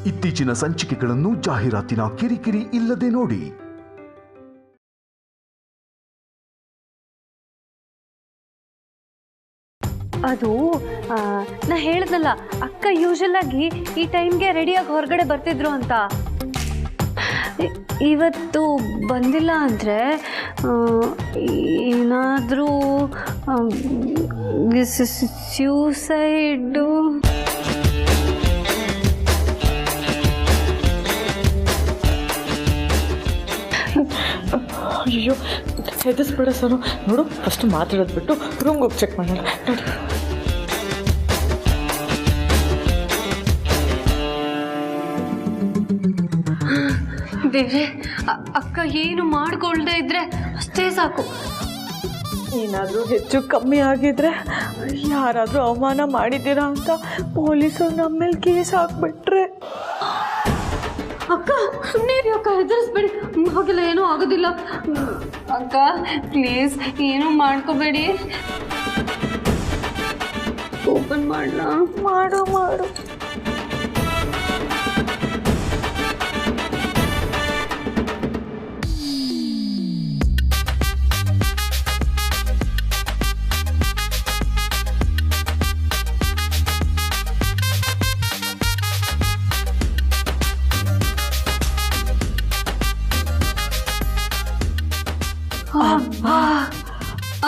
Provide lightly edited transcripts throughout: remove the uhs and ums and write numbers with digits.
ಇತ್ತೀಚಿನ ಸಂಚಿಕೆಗಳನ್ನು ಜಾಹೀರಾತಿನ ಕಿರಿಕಿರಿ ಇಲ್ಲದೆ ನೋಡಿ. ಅದು ನಾ ಹೇಳಿದ್ನಲ್ಲ, ಅಕ್ಕ ಯೂಶಲ್ ಆಗಿ ಈ ಟೈಮ್ಗೆ ರೆಡಿಯಾಗಿ ಹೊರಗಡೆ ಬರ್ತಿದ್ರು ಅಂತ. ಇವತ್ತು ಬಂದಿಲ್ಲ ಅಂದರೆ ಏನಾದರೂ ಸ್ಯೂಸೈಡು. ಅಯ್ಯೋ ಹೆದರ್ಸ್ಬೇಡ ಸರು. ನೋಡು, ಫಸ್ಟ್ ಮಾತಾಡೋದು ಬಿಟ್ಟು ರೂಮ್ಗೆ ಹೋಗಿ ಚೆಕ್ ಮಾಡೋಣ. ನೋಡಿ, ದೇವ್ರೆ, ಅಕ್ಕ ಏನು ಮಾಡ್ಕೊಳ್ದೆ ಇದ್ರೆ ಅಷ್ಟೇ ಸಾಕು. ಏನಾದರೂ ಹೆಚ್ಚು ಕಮ್ಮಿ ಆಗಿದ್ರೆ, ಯಾರಾದರೂ ಅವಮಾನ ಮಾಡಿದ್ದೀರಾ ಅಂತ ಪೊಲೀಸರು ನಮ್ಮ ಮೇಲೆ ಕೇಸ್ ಹಾಕ್ಬಿಟ್ರೆ. ಅಕ್ಕ ಸುಮ್ಮನೆ ರೀ ಅಕ್ಕ, ಹೆದರಿಸ್ಬೇಡಿ, ಹಾಗೆಲ್ಲ ಏನೂ ಆಗೋದಿಲ್ಲ. ಅಕ್ಕ ಪ್ಲೀಸ್ ಏನೂ ಮಾಡ್ಕೋಬೇಡಿ. ಓಪನ್ ಮಾಡಲಾ? ಮಾಡು ಮಾಡು.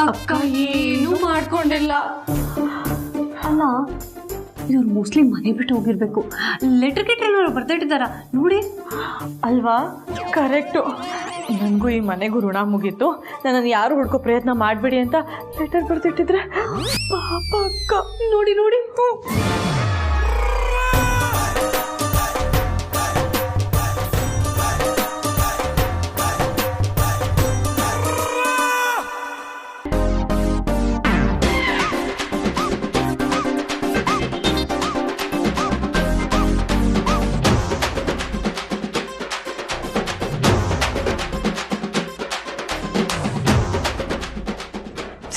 ಅಕ್ಕ ಏನು ಮಾಡ್ಕೊಂಡಿಲ್ಲ. ಅಲ್ಲ, ಇವ್ರು ಮೋಸ್ಟ್ಲಿ ಮನೆ ಬಿಟ್ಟು ಹೋಗಿರ್ಬೇಕು. ಲೆಟರ್ ಗಿಟ್ರೇನಾದ್ರು ಬರ್ದಿಟ್ಟಿದ್ದಾರ ನೋಡಿ. ಅಲ್ವಾ? ಕರೆಕ್ಟು. ನನಗೂ ಈ ಮನೆಗೂ ಋಣ ಮುಗೀತು. ನನ್ನನ್ನು ಯಾರು ಹುಡ್ಕೋ ಪ್ರಯತ್ನ ಮಾಡಬೇಡಿ ಅಂತ ಲೆಟರ್ ಬರ್ದಿಟ್ಟಿದ್ರೆ ಪಾಪ ಅಕ್ಕ. ನೋಡಿ ನೋಡಿ.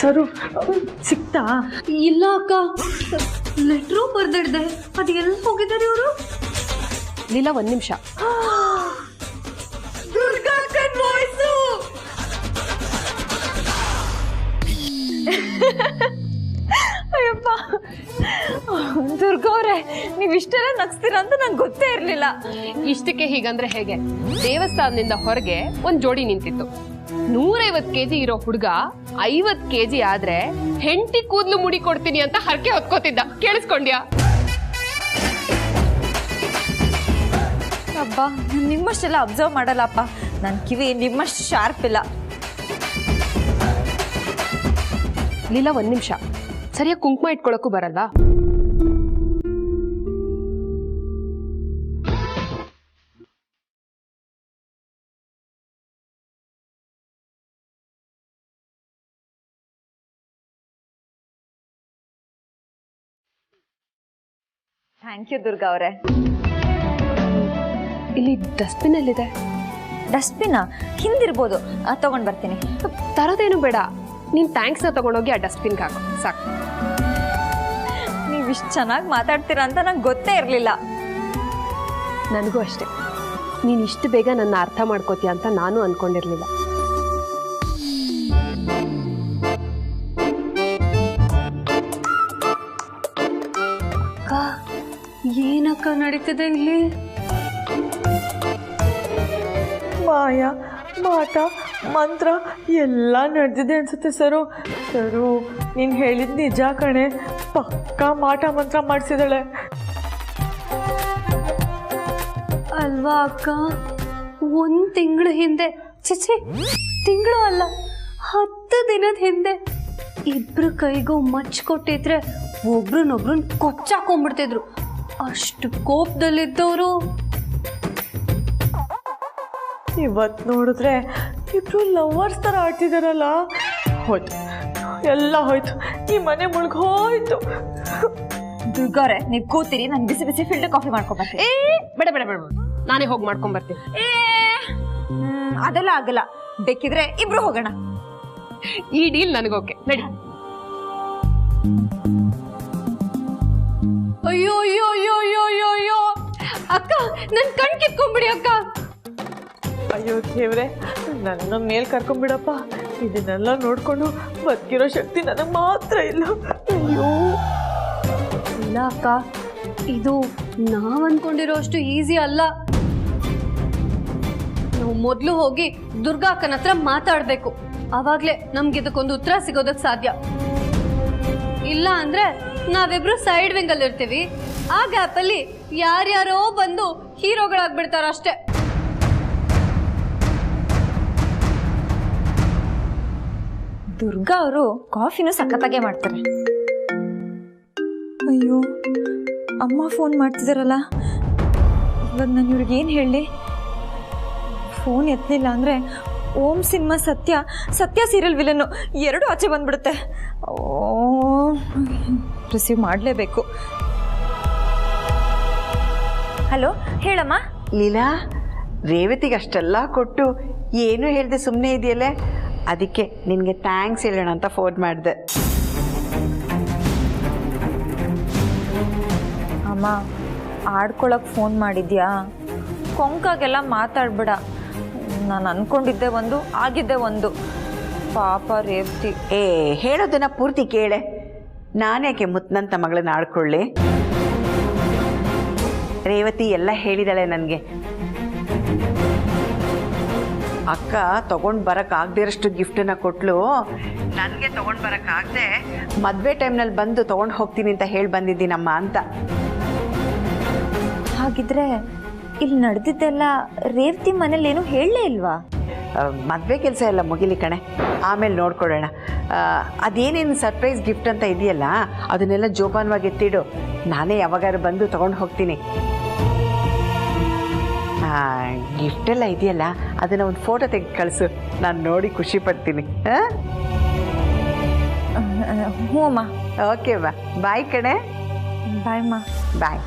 ಸರು ಸಿಕ್ತಾ? ಇಲ್ಲ ಅಕ್ಕ, ಲೆಟ್ರು ಬರ್ದಿಡ್ದೆ. ಅದು ಎಲ್ಲಿ ಹೋಗಿದ್ದಾರೆ ಇವರು? ಲೀಲಾ, ಒಂದು ನಿಮಿಷ. ಅಯ್ಯಪ್ಪ, ದುರ್ಗವ್ರೆ, ನೀವು ಇಷ್ಟೆಲ್ಲ ನಗ್ಸ್ತೀರ ಅಂತ ನಂಗೆ ಗೊತ್ತೇ ಇರಲಿಲ್ಲ. ಇಷ್ಟಕ್ಕೆ ಹೀಗಂದ್ರೆ ಹೇಗೆ? ದೇವಸ್ಥಾನದಿಂದ ಹೊರಗೆ ಒಂದು ಜೋಡಿ ನಿಂತಿತ್ತು. 150 kg ಇರೋ ಹುಡುಗ 50 kg ಆದ್ರೆ ಹೆಂಡತಿ ಕೂದಲು ಮುಡಿ ಕೊಡ್ತೀನಿ ಅಂತ ಹರಕೆ ಹೊತ್ಕೋತಿದ್ದ. ಕೇಳಿಸ್ಕೊಂಡ್ಯಾ? ಅಬ್ಬಾ, ನಿಮ್ಮಷ್ಟೆಲ್ಲ ಅಬ್ಸರ್ವ್ ಮಾಡಲ್ಲಪ್ಪ. ನನ್ನ ಕಿವಿ ನಿಮ್ಮಷ್ಟು ಶಾರ್ಪ್ ಇಲ್ಲ. ಲೀಲಾ, ಒಂದು ನಿಮಿಷ. ಸರಿಯಾಗಿ ಕುಂಕುಮ ಇಟ್ಕೊಳಕ್ಕೂ ಬರಲ್ಲ? ಥ್ಯಾಂಕ್ ಯು ದುರ್ಗಾ ಅವರೇ. ಇಲ್ಲಿ ಡಸ್ಟ್ಬಿನ್ ಎಲ್ಲಿದೆ? ಡಸ್ಟ್ಬಿನ್ ಹಿಂದಿರ್ಬೋದು, ತಗೊಂಡು ಬರ್ತೀನಿ. ತರೋದೇನು ಬೇಡ, ನೀನು ಥ್ಯಾಂಕ್ಸ್ನ ತಗೊಂಡೋಗಿ ಆ ಡಸ್ಟ್ಬಿನ್ಗೆ ಹಾಕು ಸಾಕು. ನೀವು ಇಷ್ಟು ಚೆನ್ನಾಗಿ ಮಾತಾಡ್ತೀರಾ ಅಂತ ನಂಗೆ ಗೊತ್ತೇ ಇರಲಿಲ್ಲ. ನನಗೂ ಅಷ್ಟೇ. ನೀನು ಇಷ್ಟು ಬೇಗ ನನ್ನ ಅರ್ಥ ಮಾಡ್ಕೋತೀಯ ಅಂತ ನಾನು ಅಂದ್ಕೊಂಡಿರಲಿಲ್ಲ. ಏನಕ್ಕ ನಡೀತಿದೆ ಇಲ್ಲಿ? ಮಾಯ, ಮಾಟ, ಮಂತ್ರ ಎಲ್ಲ ನಡೆದಿದೆ ಅನ್ಸುತ್ತೆ ಸರು. ಸರು, ನೀನು ಹೇಳಿದ ನಿಜ ಕಣೆ. ಪಕ್ಕಾ ಮಾಟ ಮಂತ್ರ ಮಾಡಿಸಿದಾಳೆ ಅಲ್ವಾ ಅಕ್ಕ? 1 ತಿಂಗಳ ಹಿಂದೆ, ಚಿಚಿ ತಿಂಗಳು ಅಲ್ಲ, 10 ದಿನದ ಹಿಂದೆ ಇಬ್ರು ಕೈಗೂ ಮಚ್ ಕೊಟ್ಟಿದ್ರೆ ಒಬ್ರನ್ನೊಬ್ರನ್ನ ಕೊಚ್ಚಾಕೊಂಡ್ಬಿಡ್ತಿದ್ರು. ಅಷ್ಟು ಕೋಪದಲ್ಲಿದ್ದವರು ಇವತ್ತು ನೋಡಿದ್ರೆ ಇಬ್ರು ಲವರ್ಸ್ ಥರ ಆಡ್ತಿದಾರಲ್ಲ. ಹೋಯ್ತು, ಎಲ್ಲ ಹೋಯ್ತು. ಈ ಮನೆ ಮುಳುಗೋಯ್ತು. ದುರ್ಗಾರೆ, ನೀವು ಕೂತಿರಿ, ನಾನು ಬಿಸಿ ಬಿಸಿ ಫಿಲ್ಟರ್ ಕಾಫಿ ಮಾಡ್ಕೊಂಬರ್ತೀನಿ. ಬೇಡ ಬೇಡ ಬೇಡ, ನಾನೇ ಹೋಗಿ ಮಾಡ್ಕೊಂಬರ್ತೀನಿ. ಅದೆಲ್ಲ ಆಗಲ್ಲ. ಬೇಕಿದ್ರೆ ಇಬ್ರು ಹೋಗೋಣ. ಈ ಡೀಲ್ ನನಗೋಕೆ, ನಡಿ. ಅಯ್ಯೋ ಅಯ್ಯೋ ಅಯ್ಯೋ ಅಯ್ಯೋ ಅಯ್ಯೋ ಅಯ್ಯೋ, ಅಕ್ಕ ಅಕ್ಕ ನನ್ ಕಣ್ ಕಿತ್ಕೊಂಡ್ಬಿಡಿ ಅಕ್ಕ. ಅಯ್ಯೋ ದೇವ್ರೆ, ನನ್ನ ಮೇಲ್ ಕರ್ಕೊಂಡ್ಬಿಡಪ್ಪ. ಇದನ್ನೆಲ್ಲ ನೋಡ್ಕೊಂಡು ಬದುಕಿರೋ ಶಕ್ತಿ ನನಗೆ ಮಾತ್ರ ಇಲ್ಲ. ಅಯ್ಯೋ ಇಲ್ಲ ಅಕ್ಕ, ಇದು ನಾವ್ ಅನ್ಕೊಂಡಿರೋ ಅಷ್ಟು ಈಸಿ ಅಲ್ಲ. ನಾವು ಮೊದ್ಲು ಹೋಗಿ ದುರ್ಗಾ ಅಕ್ಕನ ಹತ್ರ ಮಾತಾಡ್ಬೇಕು. ಅವಾಗ್ಲೇ ನಮ್ಗೆ ಇದಕ್ಕೊಂದು ಉತ್ತರ ಸಿಗೋದಕ್ ಸಾಧ್ಯ. ಇಲ್ಲ ಅಂದ್ರೆ ನಾವಿಬ್ರು ಸೈಡ್ ವಿಂಗ್ ಅಲ್ಲಿ ಇರ್ತೀವಿ. ಆ ಗ್ಯಾಪ್ ಅಲ್ಲಿ ಯಾರ್ಯಾರೋ ಬಂದು ಹೀರೋಗಳಾಗ್ಬಿಡ್ತಾರ ಅಷ್ಟೇ. ದುರ್ಗಾ ಅವರು ಕಾಫಿನೂ ಸಖತ್ತಾಗೆ ಮಾಡ್ತಾರೆ. ಅಯ್ಯೋ, ಅಮ್ಮ ಫೋನ್ ಮಾಡ್ತಿದಾರಲ್ಲ, ಇವಾಗ ನಾನು ಇವ್ರಿಗೆ ಏನು ಹೇಳಲಿ? ಫೋನ್ ಎತ್ತಲಿಲ್ಲ ಅಂದರೆ ಓಂ ಸಿನಿಮಾ ಸತ್ಯ ಸೀರಿಯಲ್ ವಿಲನ್ನು ಎರಡು ಆಚೆ ಬಂದ್ಬಿಡುತ್ತೆ. ಓ, ರಿಸೀವ್ ಮಾಡಲೇಬೇಕು. ಹಲೋ, ಹೇಳಮ್ಮ. ಲೀಲಾ, ರೇವತಿಗೆ ಅಷ್ಟೆಲ್ಲ ಕೊಟ್ಟು ಏನು ಹೇಳ್ದೆ ಸುಮ್ಮನೆ ಇದೆಯಲ್ಲೇ, ಅದಕ್ಕೆ ನಿನಗೆ ಥ್ಯಾಂಕ್ಸ್ ಹೇಳೋಣ ಅಂತ ಫೋನ್ ಮಾಡಿದೆ. ಅಮ್ಮ, ಆಡ್ಕೊಳಕ್ಕೆ ಫೋನ್ ಮಾಡಿದ್ಯಾ? ಕೊಂಕಾಗೆಲ್ಲ ಮಾತಾಡ್ಬೇಡ. ನಾನು ಅನ್ಕೊಂಡಿದ್ದೆ ಒಂದು, ಆಗಿದ್ದೆ ಒಂದು. ಪಾಪ ರೇವತಿ. ಹೇಳೋದನ್ನ ಪೂರ್ತಿ ಕೇಳೆ. ನಾನ್ಯಾಕೆ ಮುತ್ತನಂತ ಮಗಳನ್ನ ಆಡ್ಕೊಳ್ಳಿ? ರೇವತಿ ಎಲ್ಲ ಹೇಳಿದಾಳೆ ನನಗೆ. ಅಕ್ಕ ತಗೊಂಡು ಬರೋಕ್ಕಾಗದಿರೋಷ್ಟು ಗಿಫ್ಟನ್ನ ಕೊಟ್ಲು. ನನಗೆ ತಗೊಂಡು ಬರೋಕ್ಕಾಗದೆ ಮದುವೆ ಟೈಮ್ನಲ್ಲಿ ಬಂದು ತೊಗೊಂಡು ಹೋಗ್ತೀನಿ ಅಂತ ಹೇಳಿ ಬಂದಿದ್ದೀನಮ್ಮ ಅಂತ. ಹಾಗಿದ್ರೆ ಇಲ್ಲಿ ನಡೆದಿದ್ದೆಲ್ಲ ರೇವತಿ ಮನೇಲಿ ಏನು ಹೇಳಲೇ ಇಲ್ವಾ? ಮದುವೆ ಕೆಲಸ ಎಲ್ಲ ಮುಗಿಲಿ ಕಣೆ, ಆಮೇಲೆ ನೋಡ್ಕೊಳ್ಳೋಣ. ಅದೇನೇನು ಸರ್ಪ್ರೈಸ್ ಗಿಫ್ಟ್ ಅಂತ ಇದೆಯಲ್ಲ ಅದನ್ನೆಲ್ಲ ಜೋಪಾನವಾಗಿ ಎತ್ತಿಡು. ನಾನೇ ಯಾವಾಗಾರು ಬಂದು ತೊಗೊಂಡು ಹೋಗ್ತೀನಿ. ಗಿಫ್ಟೆಲ್ಲ ಇದೆಯಲ್ಲ ಅದನ್ನು ಒಂದು ಫೋಟೋ ತೆಗೆದು ಕಳಿಸು, ನಾನು ನೋಡಿ ಖುಷಿ ಪಡ್ತೀನಿ. ಹ್ಞೂ ಅಮ್ಮ. ಓಕೆ ಬಾ, ಬಾಯ್ ಕಣೆ. ಬಾಯ್ ಅಮ್ಮ. ಬಾಯ್.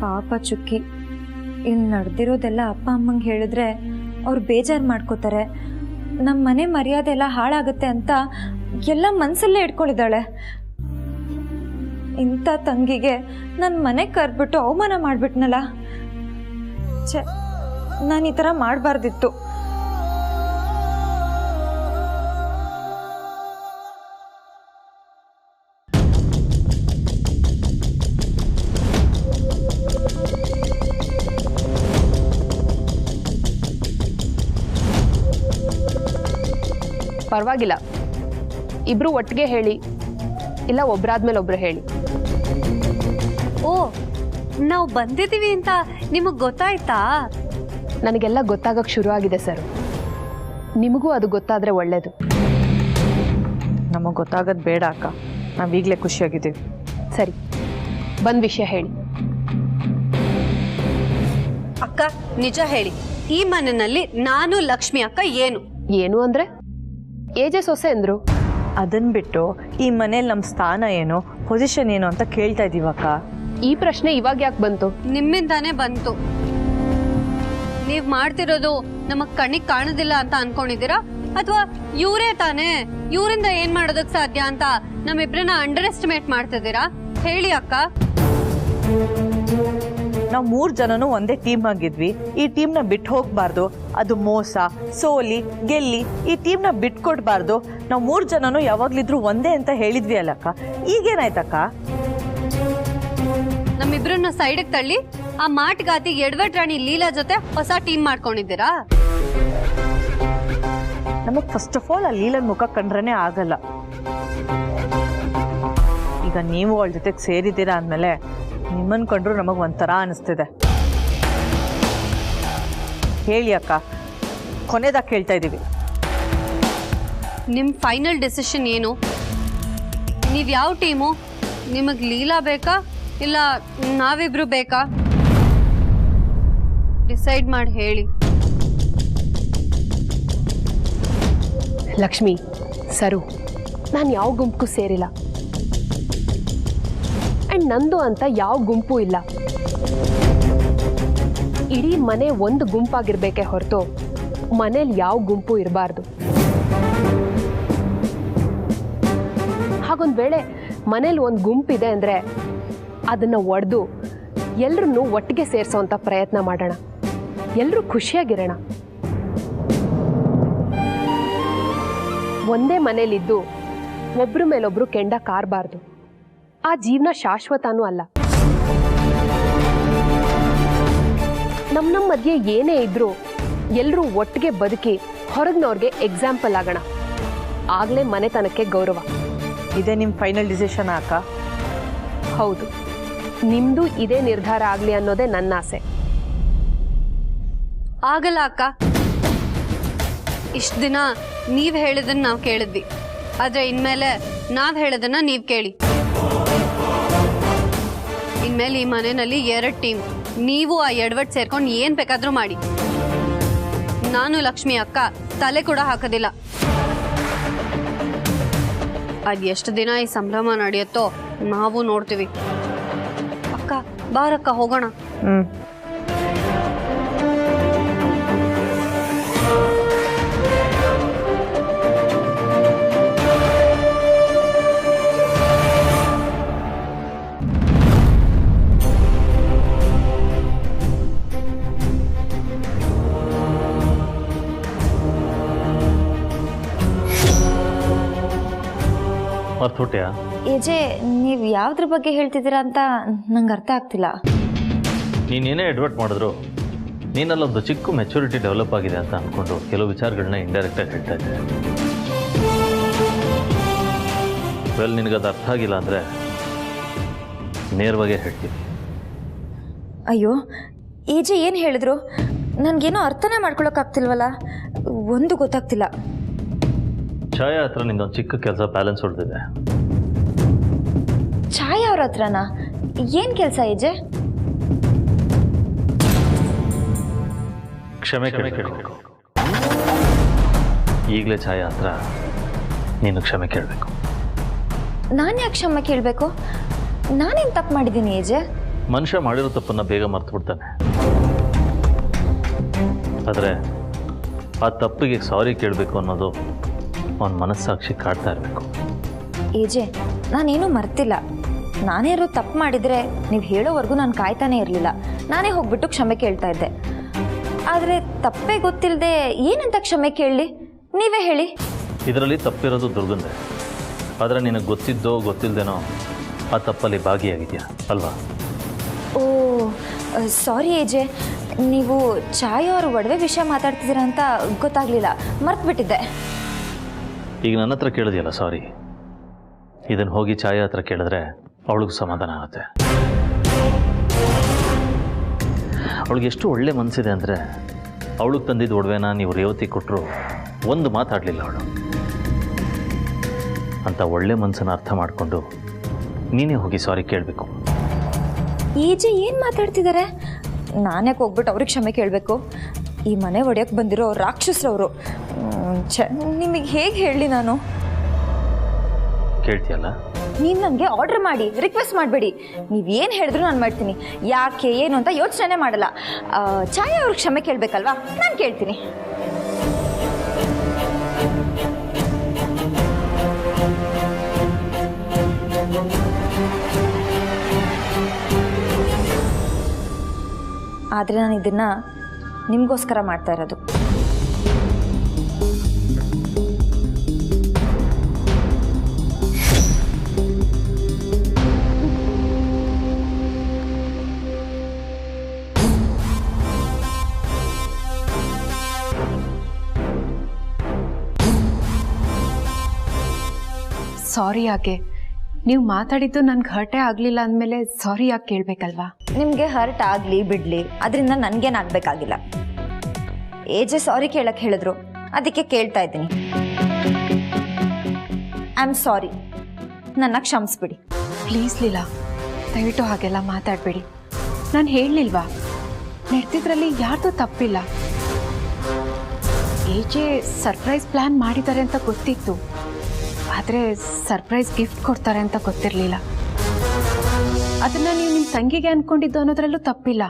ಪಾಪ ಚುಕ್ಕಿ, ಇಲ್ಲಿ ನಡೆದಿರೋದೆಲ್ಲ ಅಪ್ಪ ಅಮ್ಮಂಗೆ ಹೇಳಿದ್ರೆ ಅವ್ರು ಬೇಜಾರು ಮಾಡ್ಕೋತಾರೆ. ನಮ್ಮ ಮನೆ ಮರ್ಯಾದೆ ಎಲ್ಲ ಹಾಳಾಗುತ್ತೆ ಅಂತ ಎಲ್ಲ ಮನಸ್ಸಲ್ಲೇ ಇಟ್ಕೊಂಡಿದ್ದಾಳೆ. ಇಂಥ ತಂಗಿಗೆ ನನ್ನ ಮನೆಗೆ ಕರೆದ್ಬಿಟ್ಟು ಅವಮಾನ ಮಾಡಿಬಿಟ್ನಲ್ಲ. ಛೆ, ನಾನು ಈ ಥರ ಮಾಡಬಾರ್ದಿತ್ತು. ಪರವಾಗಿಲ್ಲ, ಇಬ್ರು ಒಟ್ಟಿಗೆ ಹೇಳಿ, ಇಲ್ಲ ಒಬ್ರಾದ್ಮೇಲೆ ಒಬ್ರು ಹೇಳಿ. ಓ, ನಾವು ಬಂದಿದ್ದೀವಿ ಅಂತ ನಿಮಗ್ ಗೊತ್ತಾಯ್ತಾ? ನನಗೆಲ್ಲ ಗೊತ್ತಾಗಕ್ಕೆ ಶುರು ಆಗಿದೆ ಸರ್. ನಿಮಗೂ ಅದು ಗೊತ್ತಾದ್ರೆ ಒಳ್ಳೇದು. ನಮಗೆ ಗೊತ್ತಾಗೋದು ಬೇಡ ಅಕ್ಕ, ನಾವೀಗಲೇ ಖುಷಿಯಾಗಿದ್ದೀವಿ. ಸರಿ, ಬಂದ್ ವಿಷಯ ಹೇಳಿ. ಅಕ್ಕ, ನಿಜ ಹೇಳಿ, ಈ ಮನೆಯಲ್ಲಿ ನಾನು ಲಕ್ಷ್ಮಿ ಅಕ್ಕ ಏನು ಅಂದ್ರೆ ಏಜೆ ಸೊಸೆ ಅಂದ್ರು. ಅದನ್ನ ಬಿಟ್ಟು ಈ ಮನೇಲಿ ನಮ್ಮ ಸ್ಥಾನ ಏನು, ಪೊಸಿಷನ್ ಏನು ಅಂತ ಕೇಳ್ತಾ ಇದೀವಕ್ಕ. ಈ ಪ್ರಶ್ನೆ ಇವಾಗ ಯಾಕೆ ಬಂತು? ನಿಮ್ಮಿಂದಾನೇ ಬಂತು. ನೀವ್ ಮಾಡ್ತಿರೋದು ನಮಗ್ ಕಣ್ಣಿಗೆ ಕಾಣೋದಿಲ್ಲ ಅಂತ ಅನ್ಕೊಂಡಿದ್ದೀರಾ, ಅಥವಾ ಇವರೇ ತಾನೇ, ಇವರಿಂದ ಏನ್ ಮಾಡೋದಕ್ ಸಾಧ್ಯ ಅಂತ ನಮ್ಮಿಬ್ರನ್ನ ಅಂಡರ್ ಎಸ್ಟಿಮೇಟ್ ಮಾಡ್ತಿದ್ದೀರಾ? ಹೇಳಿ ಅಕ್ಕ. ನಾವು 3 ಜನನು ಒಂದೇ ಟೀಮ್ ಆಗಿದ್ವಿ. ಈ ಟೀಮ್ನ ಬಿಟ್ಟು ಹೋಗ್ಬಾರ್ದು, ಅದು ಮೋಸ, ಸೋಲಿ ಗೆಲ್ಲಿ ಈ ಟೀಮ್ನ ಬಿಟ್ಕೊಡ್ಬಾರ್ದು. ನಾವು 3 ಜನನು ಯಾವಾಗ್ಲಿದ್ರು ಒಂದೇ ಅಂತ ಹೇಳಿದ್ವಿ ಅಲ್ಲಕ್ಕ. ಈಗೇನಾಯ್ತಕ್ಕ? ನಮ್ಮಿಬ್ರನ್ನ ಸೈಡ್ಗೆ ತಳ್ಳಿ ಆ ಮಾಟಗಾತಿ ಎಡವಟ್ ರಾಣಿ ಲೀಲಾ ಜೊತೆ ಹೊಸ ಟೀಮ್ ಮಾಡ್ಕೊಂಡಿದ್ದೀರಾ? ನಮಗ್ ಫಸ್ಟ್ ಆಫ್ ಆಲ್ ಆ ಲೀಲನ್ ಮುಖ ಕಂಡ್ರೇ ಆಗಲ್ಲ. ಈಗ ನೀವು ಅವಳ ಜೊತೆಗೆ ಸೇರಿದ್ದೀರಾ ಅಂದಮೇಲೆ ನಿಮ್ಮನ್ ಕಂಡ್ರು ನಮಗ್ ಒಂಥರ ಅನಿಸ್ತಿದೆ. ಹೇಳಿ ಅಕ್ಕ, ಕೊನೆದಾಗ ಕೇಳ್ತಾ ಇದ್ದೀವಿ. ನಿಮ್ ಫೈನಲ್ ಡಿಸಿಷನ್ ಏನು? ನೀವ್ ಯಾವ ಟೀಮು? ನಿಮಗ್ ಲೀಲಾ ಬೇಕಾ ಇಲ್ಲ ನಾವಿಬ್ರು ಬೇಕಾ? ಡಿಸೈಡ್ ಮಾಡಿ ಹೇಳಿ. ಲಕ್ಷ್ಮಿ, ಸರು, ನಾನು ಯಾವ ಗುಂಪು ಸೇರಿಲ್ಲ. ಅಂಡ್ ನಂದು ಅಂತ ಯಾವ ಗುಂಪು ಇಲ್ಲ. ಇಡೀ ಮನೆ ಒಂದು ಗುಂಪಾಗಿರ್ಬೇಕೆ ಹೊರತು ಮನೇಲಿ ಯಾವ ಗುಂಪು ಇರಬಾರ್ದು. ಹಾಗೊಂದು ವೇಳೆ ಮನೇಲಿ ಒಂದು ಗುಂಪಿದೆ ಅಂದರೆ ಅದನ್ನು ಒಡೆದು ಎಲ್ಲರನ್ನೂ ಒಟ್ಟಿಗೆ ಸೇರಿಸೋವಂಥ ಪ್ರಯತ್ನ ಮಾಡೋಣ. ಎಲ್ಲರೂ ಖುಷಿಯಾಗಿರೋಣ. ಒಂದೇ ಮನೇಲಿದ್ದು ಒಬ್ರ ಮೇಲೊಬ್ರು ಕೆಂಡ ಕಾರಬಾರ್ದು. ಆ ಜೀವನ ಶಾಶ್ವತನೂ ಅಲ್ಲ. ನಮ್ಮ ಮಧ್ಯೆ ಏನೇ ಇದ್ರೂ ಎಲ್ಲರೂ ಒಟ್ಟಿಗೆ ಬದುಕಿ ಹೊರಗಿನವ್ರಿಗೆ ಎಕ್ಸಾಂಪಲ್ ಆಗೋಣ. ಆಗಲೇ ಮನೆತನಕ್ಕೆ ಗೌರವ. ಇದೇ ನಿಮ್ಮ ಫೈನಲ್ ಡಿಸಿಷನ್ ಅಕ್ಕ? ಹೌದು, ನಿಮ್ದು ಇದೇ ನಿರ್ಧಾರ ಆಗಲಿ ಅನ್ನೋದೇ ನನ್ನ ಆಸೆ. ಆಗಲ್ಲ ಅಕ್ಕ. ಇಷ್ಟು ದಿನ ನೀವು ಹೇಳಿದನ್ನ ನಾವು ಕೇಳಿದ್ವಿ, ಆದರೆ ಇನ್ಮೇಲೆ ನಾವು ಹೇಳೋದನ್ನ ನೀವು ಕೇಳಿ. ಇನ್ಮೇಲೆ ಈ ಮನೆಯಲ್ಲಿ 2 ಟೀಮ್. ನೀವು ಆ ಎಡವಟ್ ಸೇರ್ಕೊಂಡು ಏನು ಬೇಕಾದರೂ ಮಾಡಿ. ನಾನು ಲಕ್ಷ್ಮಿ ಅಕ್ಕ ತಲೆ ಕೂಡ ಹಾಕೋದಿಲ್ಲ. ಅದು ಎಷ್ಟು ದಿನ ಈ ಸಂಭ್ರಮ ನಡೆಯುತ್ತೋ ನಾವು ನೋಡ್ತೀವಿ. ಅಕ್ಕ ಬಾರಕ್ಕ ಹೋಗೋಣ. ಮರ್ತುಬಿಟ್ಯಾ? ಏಜೆ, ನೀವು ಯಾವುದ್ರ ಬಗ್ಗೆ ಹೇಳ್ತಿದ್ದೀರಾ ಅಂತ ನಂಗೆ ಅರ್ಥ ಆಗ್ತಿಲ್ಲ. ನೀನೇನೇ ಅಡ್ವರ್ಟ್ ಮಾಡಿದ್ರು ನೀನಲ್ಲೊಂದು ಚಿಕ್ಕ ಮೆಚುರಿಟಿ ಡೆವಲಪ್ ಆಗಿದೆ ಅಂತ ಅಂದ್ಕೊಂಡು ಕೆಲವು ವಿಚಾರಗಳನ್ನ ಇಂಡೈರೆಕ್ಟಾಗಿ ಹೇಳ್ತಾ ಇದ್ದೆ. ವೆಲ್, ನಿನಗದು ಅರ್ಥ ಆಗಿಲ್ಲ ಅಂದರೆ ನೇರವಾಗೇ ಹೇಳ್ತೀನಿ. ಅಯ್ಯೋ ಏಜೆ, ಏನು ಹೇಳಿದ್ರು? ನನಗೇನೋ ಅರ್ಥನೇ ಮಾಡ್ಕೊಳಕ್ಕಾಗ್ತಿಲ್ವಲ್ಲ. ಒಂದು ಗೊತ್ತಾಗ್ತಿಲ್ಲ. ಛಾಯಾ ಹತ್ರ ನಿಂದೊಂದು ಚಿಕ್ಕ ಕೆಲಸ ಬ್ಯಾಲೆನ್ಸ್ ಹೊಡೆದಿದೆ. ಛಾಯಾ ಅವ್ರ ಹತ್ರನಾ? ಏನು ಕೆಲಸ ಏಜೆ? ಕ್ಷಮೆ ಕೇಳಬೇಕು. ಈಗಲೇ ಛಾಯಾ ಹತ್ರ ನೀನು ಕ್ಷಮೆ ಕೇಳಬೇಕು. ನಾನು ಯಾಕೆ ಕ್ಷಮೆ ಕೇಳಬೇಕು? ನಾನೇನು ತಪ್ಪು ಮಾಡಿದ್ದೀನಿ ಏಜೆ? ಮನುಷ್ಯ ಮಾಡಿರೋ ತಪ್ಪನ್ನು ಬೇಗ ಮರ್ತು ಬಿಡ್ತಾನೆ. ಆದರೆ ಆ ತಪ್ಪಿಗೆ ಸಾರಿ ಕೇಳಬೇಕು ಅನ್ನೋದು ಅವನ ಮನಸ್ಸಾಕ್ಷಿ ಕಾಡ್ತಾ ಇರಬೇಕು. ಏಜೆ, ನಾನೇನೂ ಮರ್ತಿಲ್ಲ. ನಾನೇನೋ ತಪ್ಪು ಮಾಡಿದರೆ ನೀವು ಹೇಳೋವರೆಗೂ ನಾನು ಕಾಯ್ತಾನೆ ಇರಲಿಲ್ಲ. ನಾನೇ ಹೋಗ್ಬಿಟ್ಟು ಕ್ಷಮೆ ಕೇಳ್ತಾ ಇದ್ದೆ. ಆದರೆ ತಪ್ಪೇ ಗೊತ್ತಿಲ್ಲದೆ ಏನಂತ ಕ್ಷಮೆ ಕೇಳಲಿ? ನೀವೇ ಹೇಳಿ. ಇದರಲ್ಲಿ ತಪ್ಪಿರೋದು ದುರ್ಗಂದೆ. ಆದರೆ ನಿನಗೆ ಗೊತ್ತಿದ್ದೋ ಗೊತ್ತಿಲ್ಲದೇನೋ ಆ ತಪ್ಪಲ್ಲಿ ಭಾಗಿಯಾಗಿದೆಯಾ ಅಲ್ವಾ? ಓ ಸಾರಿ ಏಜೆ, ನೀವು ಛಾಯಾ ಅವ್ರ ಒಡವೆ ವಿಷಯ ಮಾತಾಡ್ತಿದ್ದೀರಾ ಅಂತ ಗೊತ್ತಾಗಲಿಲ್ಲ, ಮರ್ತ್ಬಿಟ್ಟಿದ್ದೆ. ಈಗ ನನ್ನ ಹತ್ರ ಕೇಳಿದೆಯಲ್ಲ ಸಾರಿ, ಇದನ್ನು ಹೋಗಿ ಛಾಯಾ ಹತ್ರ ಕೇಳಿದ್ರೆ ಅವಳಿಗೆ ಸಮಾಧಾನ ಆಗುತ್ತೆ. ಅವಳಿಗೆ ಎಷ್ಟು ಒಳ್ಳೆ ಮನಸ್ಸಿದೆ ಅಂದರೆ ಅವಳಿಗೆ ತಂದಿದ್ದು ಒಡವೆನ ನೀವು ರೇವತಿ ಕೊಟ್ಟರು ಒಂದು ಮಾತಾಡಲಿಲ್ಲ ಅವಳು. ಅಂತ ಒಳ್ಳೆ ಮನಸ್ಸನ್ನು ಅರ್ಥ ಮಾಡಿಕೊಂಡು ನೀನೇ ಹೋಗಿ ಸಾರಿ ಕೇಳಬೇಕು. ಈಜೆ ಏನು ಮಾತಾಡ್ತಿದ್ದಾರೆ? ನಾನ್ಯಾಕೆ ಹೋಗ್ಬಿಟ್ಟು ಅವ್ರಿಗೆ ಕ್ಷಮೆ ಕೇಳಬೇಕು? ಈ ಮನೆ ಒಡೆಯಕ್ಕೆ ಬಂದಿರೋ ರಾಕ್ಷಸರವರು. ನಿಮಗೆ ಹೇಗೆ ಹೇಳಲಿ ನಾನು? ಕೇಳ್ತೀಯಲ್ಲ? ನೀವು ನನಗೆ ಆರ್ಡರ್ ಮಾಡಿ, ರಿಕ್ವೆಸ್ಟ್ ಮಾಡಬೇಡಿ. ನೀವೇನು ಹೇಳಿದ್ರು ನಾನು ಮಾಡ್ತೀನಿ. ಯಾಕೆ ಏನು ಅಂತ ಯೋಚನೆ ಮಾಡಲ್ಲ. ಛಾಯಾ ಅವ್ರಿಗೆ ಕ್ಷಮೆ ಕೇಳಬೇಕಲ್ವಾ? ನಾನು ಕೇಳ್ತೀನಿ. ಆದರೆ ನಾನು ಇದನ್ನು ನಿಮಗೋಸ್ಕರ ಮಾಡ್ತಾ ಇರೋದು. ಸಾರಿ ಯಾಕೆ? ನೀವು ಮಾತಾಡಿದ್ದು ನನಗೆ ಹರ್ಟೇ ಆಗಲಿಲ್ಲ ಅಂದಮೇಲೆ ಸಾರಿ ಯಾಕೆ ಕೇಳಬೇಕಲ್ವಾ? ನಿಮಗೆ ಹರ್ಟ್ ಆಗಲಿ ಬಿಡಲಿ, ಅದರಿಂದ ನನಗೇನಾಗಬೇಕಾಗಿಲ್ಲ. ಏಜೆ ಸಾರಿ ಕೇಳಕ್ಕೆ ಹೇಳಿದ್ರು, ಅದಕ್ಕೆ ಕೇಳ್ತಾ ಇದ್ದೀನಿ. ಐ ಆಮ್ ಸಾರಿ, ನನ್ನ ಕ್ಷಮಿಸ್ಬಿಡಿ. ಪ್ಲೀಸ್ ಲೀಲಾ, ದಯವಿಟ್ಟು ಹಾಗೆಲ್ಲ ಮಾತಾಡಬೇಡಿ. ನಾನು ಹೇಳಲಿಲ್ವಾ, ನಡೆದಿದ್ರಲ್ಲಿ ಯಾರ್ದು ತಪ್ಪಿಲ್ಲ. ಏಜೆ ಸರ್ಪ್ರೈಸ್ ಪ್ಲ್ಯಾನ್ ಮಾಡಿದ್ದಾರೆ ಅಂತ ಗೊತ್ತಿತ್ತು, ಆದರೆ ಸರ್ಪ್ರೈಸ್ ಗಿಫ್ಟ್ ಕೊಡ್ತಾರೆ ಅಂತ ಗೊತ್ತಿರಲಿಲ್ಲ. ಅದನ್ನು ನೀವು ನಿಮ್ಮ ತಂಗಿಗೆ ಅಂದ್ಕೊಂಡಿದ್ದು ಅನ್ನೋದ್ರಲ್ಲೂ ತಪ್ಪಿಲ್ಲ.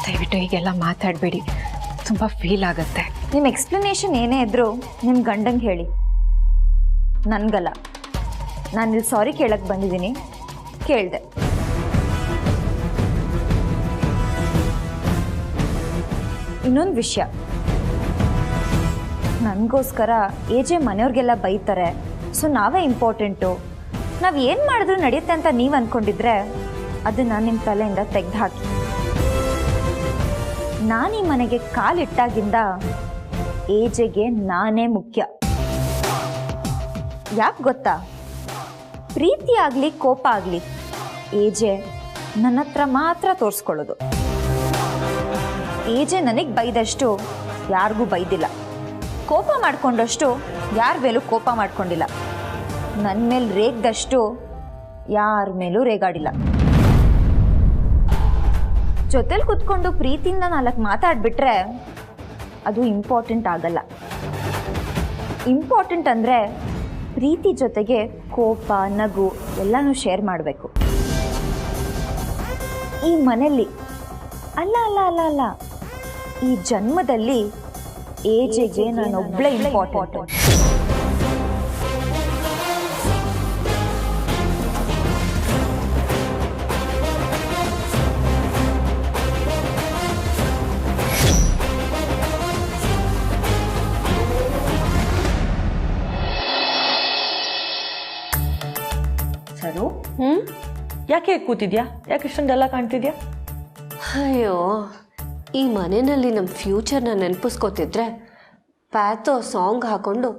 ದಯವಿಟ್ಟು ಹೀಗೆಲ್ಲ ಮಾತಾಡಬೇಡಿ, ತುಂಬ ಫೀಲ್ ಆಗುತ್ತೆ. ನಿಮ್ಮ ಎಕ್ಸ್ಪ್ಲನೇಷನ್ ಏನೇ ಇದ್ದರೂ ನಿಮ್ಮ ಗಂಡಂಗೆ ಹೇಳಿ, ನನಗಲ್ಲ. ನಾನಿಲ್ಲಿ ಸಾರಿ ಕೇಳಕ್ಕೆ ಬಂದಿದ್ದೀನಿ, ಕೇಳಿದೆ. ಇನ್ನೊಂದು ವಿಷಯ, ನನಗೋಸ್ಕರ ಏಜೆ ಮನೆಯವ್ರಿಗೆಲ್ಲ ಬೈತಾರೆ, ಸೊ ನಾವೇ ಇಂಪಾರ್ಟೆಂಟು, ನಾವು ಏನು ಮಾಡಿದ್ರು ನಡೆಯುತ್ತೆ ಅಂತ ನೀವು ಅಂದ್ಕೊಂಡಿದ್ರೆ ಅದನ್ನು ನಿಮ್ಮ ತಲೆಯಿಂದ ತೆಗೆದು ಹಾಕಿ. ನಾನು ಈ ಮನೆಗೆ ಕಾಲಿಟ್ಟಾಗಿಂದ ಏಜೆಗೆ ನಾನೇ ಮುಖ್ಯ. ಯಾಕೆ ಗೊತ್ತಾ? ಪ್ರೀತಿ ಆಗಲಿ ಕೋಪ ಆಗಲಿ ಏಜೆ ನನ್ನ ಹತ್ರ ಮಾತ್ರ ತೋರಿಸ್ಕೊಳ್ಳೋದು. ಏಜೆ ನನಗೆ ಬೈದಷ್ಟು ಯಾರಿಗೂ ಬೈದಿಲ್ಲ, ಕೋಪ ಮಾಡಿಕೊಂಡಷ್ಟು ಯಾರ ಮೇಲೂ ಕೋಪ ಮಾಡ್ಕೊಂಡಿಲ್ಲ, ನನ್ನ ಮೇಲೆ ರೇಗ್ದಷ್ಟು ಯಾರ ಮೇಲೂ ರೇಗಾಡಿಲ್ಲ. ಜೊತೆಲಿ ಕುತ್ಕೊಂಡು ಪ್ರೀತಿಯಿಂದ 4 ಮಾತಾಡ್ಬಿಟ್ರೆ ಅದು ಇಂಪಾರ್ಟೆಂಟ್ ಆಗಲ್ಲ. ಇಂಪಾರ್ಟೆಂಟ್ ಅಂದರೆ ಪ್ರೀತಿ ಜೊತೆಗೆ ಕೋಪ, ನಗು ಎಲ್ಲನೂ ಶೇರ್ ಮಾಡಬೇಕು. ಈ ಮನೆಯಲ್ಲಿ ಅಲ್ಲ ಅಲ್ಲ ಅಲ್ಲ ಅಲ್ಲ ಈ ಜನ್ಮದಲ್ಲಿ ಏಜೆಗೆ ನಾನೊಬ್ಳೆ ಇಂಪಾರ್ಟೆಂಟ್. ಸರು, ಯಾಕೆ ಕೂತಿದ್ಯಾ? ಯಾಕೆ ಇಷ್ಟೊಂದೆಲ್ಲ ಕಾಣ್ತಿದ್ಯಾ? ಅಯ್ಯೋ, ಈ ಮನೆಯಲ್ಲಿ ನಮ್ಮ ಫ್ಯೂಚರ್ನ ನೆನಪಿಸ್ಕೋತಿದ್ರೆ ಪ್ಯಾಥೋ ಸಾಂಗ್ ಹಾಕೊಂಡು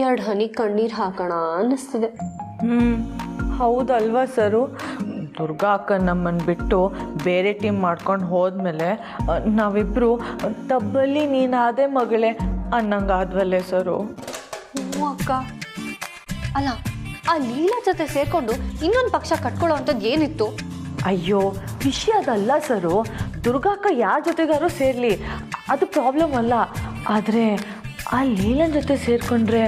2 ಹನಿ ಕಣ್ಣೀರು ಹಾಕೋಣ ಅನ್ನಿಸ್ತಿದೆ. ಹೌದಲ್ವಾ ಸರು? ದುರ್ಗಾ ಅಕ್ಕ ನಮ್ಮನ್ನು ಬಿಟ್ಟು ಬೇರೆ ಟೀಮ್ ಮಾಡ್ಕೊಂಡು ಹೋದ್ಮೇಲೆ ನಾವಿಬ್ಬರು ತಬ್ಬಲ್ಲಿ ನೀನಾದೆ ಮಗಳೇ ಅನ್ನಂಗಾದ್ವಲ್ಲೇ ಸರು? ಹ್ಞೂ ಅಕ್ಕ. ಅಲ್ಲ, ಆ ಲೀಲಾ ಜೊತೆ ಸೇರ್ಕೊಂಡು ಇನ್ನೊಂದು ಪಕ್ಷ ಕಟ್ಕೊಳ್ಳೋ ಅಂಥದ್ದು ಏನಿತ್ತು? ಅಯ್ಯೋ, ವಿಷಯ ಅದಲ್ಲ ಸರು. ದುರ್ಗಾಕ್ಕ ಯಾರ ಜೊತೆಗಾರು ಸೇರಲಿ, ಅದು ಪ್ರಾಬ್ಲಮ್ ಅಲ್ಲ. ಆದರೆ ಆ ಲೀಲನ್ ಜೊತೆ ಸೇರ್ಕೊಂಡ್ರೆ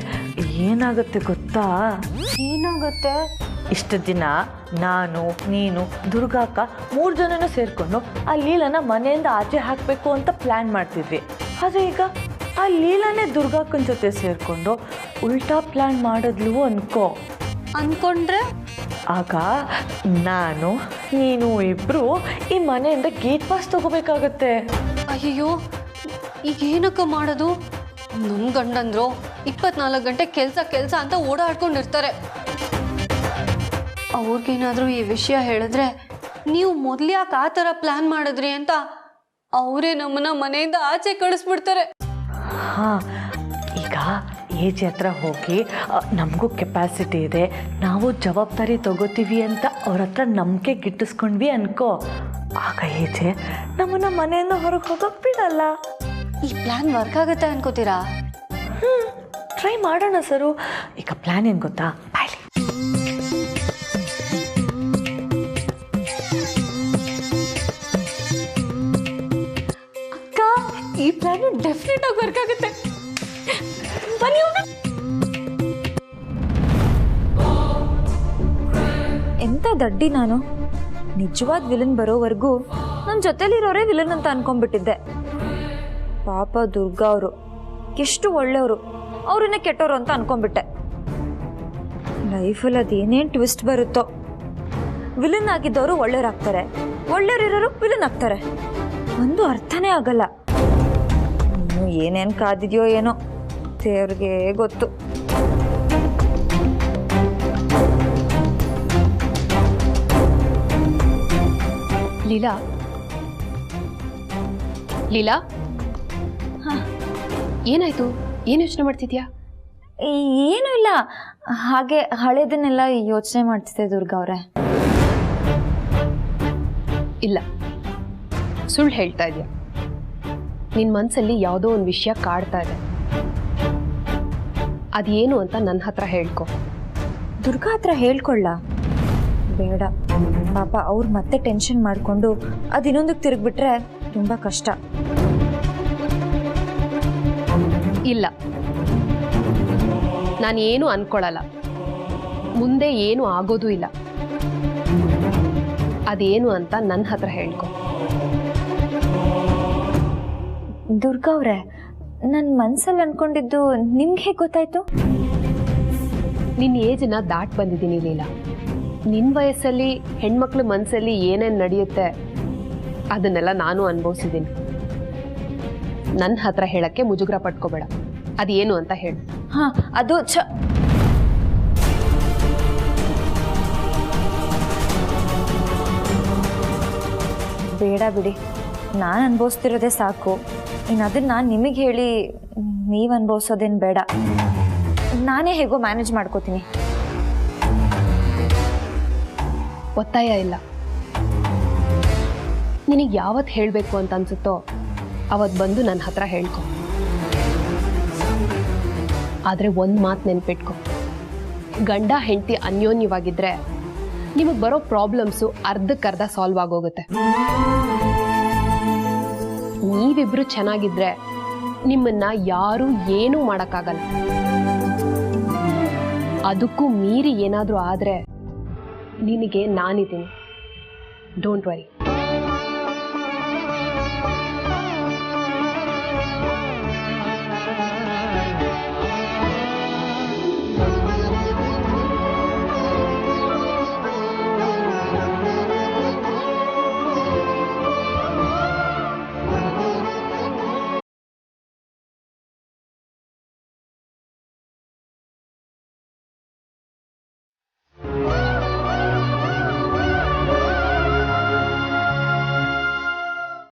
ಏನಾಗುತ್ತೆ ಗೊತ್ತಾ? ಏನಾಗುತ್ತೆ? ಇಷ್ಟು ದಿನ ನಾನು, ನೀನು, ದುರ್ಗಾಕ್ಕ 3 ಜನನೂ ಸೇರಿಕೊಂಡು ಆ ಲೀಲನ ಮನೆಯಿಂದ ಆಚೆ ಹಾಕಬೇಕು ಅಂತ ಪ್ಲ್ಯಾನ್ ಮಾಡ್ತಿದ್ವಿ. ಆದರೆ ಈಗ ಆ ಲೀಲನೇ ದುರ್ಗಾಕ್ಕನ ಜೊತೆ ಸೇರಿಕೊಂಡು ಉಲ್ಟಾ ಪ್ಲ್ಯಾನ್ ಮಾಡಿದ್ಲು ಅನ್ಕೊಂಡ್ರೆ ಆಗ ನಾನು, ನೀನು ಇಬ್ಬರು ಈ ಮನೆಯಿಂದ ಗೇಟ್ ಪಾಸ್ ತಗೋಬೇಕಾಗತ್ತೆ. ಅಯ್ಯೋ, ಈಗ ಏನಕ್ಕ ಮಾಡೋದು? ನಮ್ಮ ಗಂಡಂದ್ರು 24 ಗಂಟೆ ಕೆಲಸ ಅಂತ ಓಡಾಡ್ಕೊಂಡಿರ್ತಾರೆ. ಅವ್ರಿಗೇನಾದರೂ ಈ ವಿಷಯ ಹೇಳಿದ್ರೆ, ನೀವು ಮೊದಲು ಯಾಕೆ ಆ ಥರ ಪ್ಲ್ಯಾನ್ ಮಾಡಿದ್ರಿ ಅಂತ ಅವರೇ ನಮ್ಮನ್ನ ಮನೆಯಿಂದ ಆಚೆ ಕಳಿಸ್ಬಿಡ್ತಾರೆ. ಹಾಂ, ಈಗ ಏಜ್ ಹತ್ರ ಹೋಗಿ ನಮಗೂ ಕೆಪಾಸಿಟಿ ಇದೆ, ನಾವು ಜವಾಬ್ದಾರಿ ತಗೋತೀವಿ ಅಂತ ಅವ್ರ ಹತ್ರ ನಂಬಿಕೆ ಗಿಟ್ಟಿಸ್ಕೊಂಡ್ವಿ ಅನ್ಕೋ, ಆಗ ಏಜೆ ನಮ್ಮನ್ನ ಮನೆಯಿಂದ ಹೊರಗೆ ಹೋಗೋಕೆ ಬಿಡಲ್ಲ. ಈ ಪ್ಲ್ಯಾನ್ ವರ್ಕ್ ಆಗುತ್ತೆ ಅನ್ಕೋತೀರಾ? ಟ್ರೈ ಮಾಡೋಣ ಸರು. ಈಗ ಪ್ಲ್ಯಾನ್ ಏನು ಗೊತ್ತಾ? ಬಾಯ್ಲಿ. ಅಕ್ಕ, ಈ ಪ್ಲ್ಯಾನ್ ಡೆಫಿನೆಟ್ ಆಗಿ ವರ್ಕ್ ಆಗುತ್ತೆ. ಬನ್ನಿ ಹೋಗೋಣ. ಎಂಥ ದಡ್ಡಿ ನಾನು. ನಿಜವಾದ ವಿಲನ್ ಬರೋವರೆಗೂ ನನ್ನ ಜೊತೆಲಿರೋರೇ ವಿಲನ್ ಅಂತ ಅನ್ಕೊಂಡ್ಬಿಟ್ಟಿದ್ದೆ. ಪಾಪ ದುರ್ಗಾ ಅವರು ಎಷ್ಟು ಒಳ್ಳೆಯವರು, ಅವ್ರನ್ನೇ ಕೆಟ್ಟವರು ಅಂತ ಅನ್ಕೊಂಡ್ಬಿಟ್ಟೆ. ಲೈಫಲ್ಲಿ ಅದೇನೇನು ಟ್ವಿಸ್ಟ್ ಬರುತ್ತೋ. ವಿಲನ್ ಆಗಿದ್ದವರು ಒಳ್ಳೆಯವರಾಗ್ತಾರೆ, ಒಳ್ಳೆಯವರಿರೋರು ವಿಲನ್ ಆಗ್ತಾರೆ. ಒಂದು ಅರ್ಥನೇ ಆಗಲ್ಲ. ಇನ್ನು ಏನೇನು ಕಾದಿದೆಯೋ ಏನೋ ದೇವ್ರಿಗೆ ಗೊತ್ತು. ಲೀಲಾ, ಲೀಲಾ, ಏನಾಯ್ತು? ಏನು ಯೋಚನೆ ಮಾಡ್ತಿದ್ಯಾ? ಏನೂ ಇಲ್ಲ, ಹಾಗೆ ಹಳೇದನ್ನೆಲ್ಲ ಯೋಚನೆ ಮಾಡ್ತಿದ್ದೆ ದುರ್ಗಾ ಅವರೇ. ಇಲ್ಲ, ಸುಳ್ಳು ಹೇಳ್ತಾ ಇದೆಯಾ? ನಿನ್ನ ಮನಸ್ಸಲ್ಲಿ ಯಾವುದೋ ಒಂದು ವಿಷಯ ಕಾಡ್ತಾ ಇದೆ. ಅದೇನು ಅಂತ ನನ್ನ ಹತ್ರ ಹೇಳ್ಕೊ. ದುರ್ಗಾ ಹತ್ರ ಹೇಳ್ಕೊಳ್ಳ? ಬೇಡ ಪಾಪ, ಅವ್ರು ಮತ್ತೆ ಟೆನ್ಷನ್ ಮಾಡಿಕೊಂಡು ಅದು ಇನ್ನೊಂದಕ್ಕೆ ತಿರುಗಿಬಿಟ್ರೆ ತುಂಬ ಕಷ್ಟ. ಇಲ್ಲ, ನಾನು ಏನು ಅನ್ಕೊಳ್ಳಲ್ಲ, ಮುಂದೆ ಏನು ಆಗೋದು ಇಲ್ಲ. ಅದೇನು ಅಂತ ನನ್ನ ಹತ್ರ ಹೇಳ್ಕೊ. ದುರ್ಗಾ ಅವರೇ, ನನ್ನ ಮನಸ್ಸಲ್ಲಿ ಅನ್ಕೊಂಡಿದ್ದು ನಿಮ್ಗೆ ಹೇಗೆ ಗೊತ್ತಾಯ್ತು? ನಿನ್ನ ಏಜನ್ನ ದಾಟ್ ಬಂದಿದ್ದೀನಿ ಲೀಲಾ. ನಿನ್ನ ವಯಸ್ಸಲ್ಲಿ ಹೆಣ್ಮಕ್ಳ ಮನಸ್ಸಲ್ಲಿ ಏನೇನು ನಡೆಯುತ್ತೆ ಅದನ್ನೆಲ್ಲ ನಾನು ಅನುಭವಿಸಿದ್ದೀನಿ. ನನ್ನ ಹತ್ರ ಹೇಳಕ್ಕೆ ಮುಜುಗರ ಪಟ್ಕೋಬೇಡ. ಅದೇನು ಅಂತ ಹೇಳು. ಹಾಂ, ಅದು ಬೇಡ ಬಿಡಿ, ನಾನು ಅನುಭವಿಸ್ತಿರೋದೇ ಸಾಕು. ಇನ್ನು ಅದನ್ನು ನಾನು ನಿಮಗೆ ಹೇಳಿ ನೀವು ಅನುಭವಿಸೋದೇನು ಬೇಡ. ನಾನೇ ಹೇಗೋ ಮ್ಯಾನೇಜ್ ಮಾಡ್ಕೋತೀನಿ. ಒತ್ತಾಯ ಇಲ್ಲ. ನಿನಗೆ ಯಾವತ್ತು ಹೇಳಬೇಕು ಅಂತ ಅನ್ಸುತ್ತೋ ಅವತ್ತು ಬಂದು ನನ್ನ ಹತ್ರ ಹೇಳ್ಕೊ. ಆದರೆ ಒಂದು ಮಾತು ನೆನ್ಪಿಟ್ಕೊ, ಗಂಡ ಹೆಂಡತಿ ಅನ್ಯೋನ್ಯವಾಗಿದ್ದರೆ ನಿಮಗೆ ಬರೋ ಪ್ರಾಬ್ಲಮ್ಸು ಅರ್ಧಕ್ಕರ್ಧ ಸಾಲ್ವ್ ಆಗೋಗುತ್ತೆ. ನೀವಿಬ್ರು ಚೆನ್ನಾಗಿದ್ರೆ ನಿಮ್ಮನ್ನ ಯಾರೂ ಏನೂ ಮಾಡೋಕ್ಕಾಗಲ್ಲ. ಅದಕ್ಕೂ ಮೀರಿ ಏನಾದರೂ ಆದರೆ ನಿನಗೆ ನಾನಿದ್ದೀನಿ. Don't worry.